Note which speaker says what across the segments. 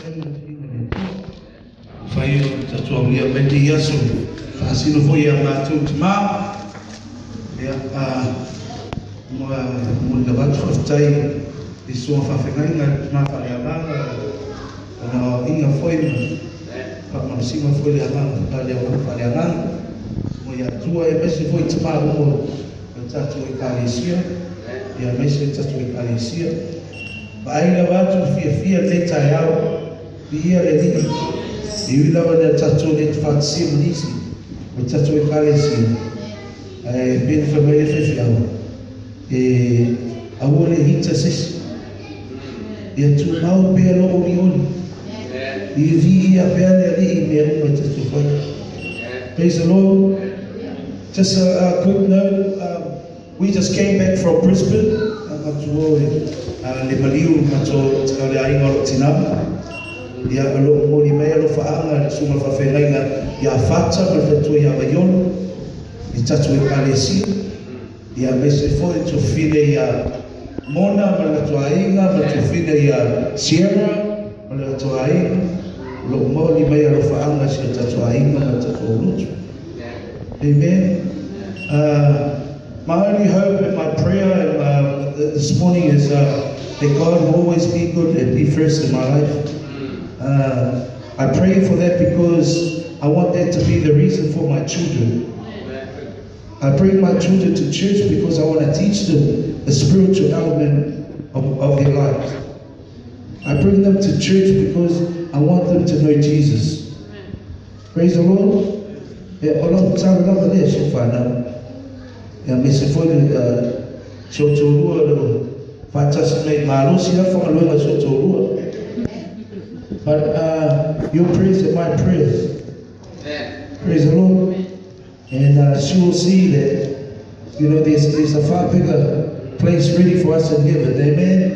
Speaker 1: Fai o tatua ulia mete iaso asino foi a matou tama ia mo na vatu faftai i so fafengai na ma fa ya manga ona inga foi pa ma sima foi ya manga pa ya fa ya manga mo ya tua e besi foi tama mo tatu e kalesia ya mesi tatu e kalesia ba ina vatu fia leta yao ia le ni i lava le tatu le fatsi munisi o tatu e kalesia ai ben família fefia e awole hita sis e tu mau pelo o mioli e vi a pele ali me uma tatu foi praise the Lord. Just a quick note, we just came back from Brisbane le maliu mato le ainga o tina ia alo mo ni mai alo faanga suma fa fenga ia fata ma fetu ia vaiolo i tatu e kalesia ia mese foi to fine ia mona ma la tua ainga ma to fine ia sierra ma la tua ainga lo mo ni mai alo faanga si tatu ainga ma tatu lutu. Amen. My only hope and my prayer this morning is that God will always be good and be first in my life. I pray for that because I want that to be the reason for my children. I bring my children to church because I want to teach them the spiritual element of their lives. I bring them to church because I want them to know Jesus. Praise the Lord. Olong sabe lá para deixar fana. Me se foi chotorua fata se me malo se lá fora luego chotorua. But your prayers are my prayers. Praise the Lord. And she will see that there's a far bigger place ready for us in heaven. Amen.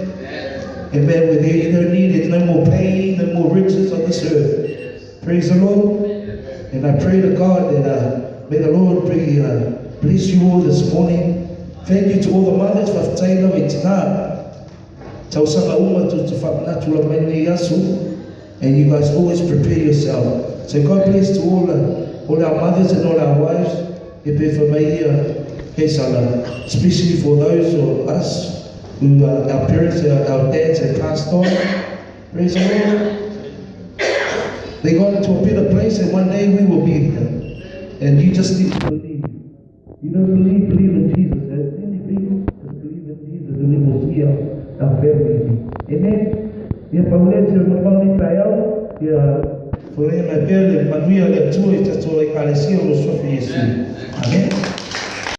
Speaker 1: Amen. Where there you don't need it, no more pain, no more riches on this earth. Praise the Lord. And I pray to God that may the Lord bless you all this morning. Thank you to all the mothers for taking it tonight. And you guys always prepare yourself. So God bless to all our mothers and all our wives. Especially for those of us who our parents, our dads have passed on. Praise the Lord. They got to a better place, and one day we will be here. And you just need to believe. You don't believe in Jesus. Just believe in Jesus, and we will see our family. Amen. E Paulo se não Israel, e foi na pele, Manuel, a tua e a tua ecalesia, o seu filho. Amém.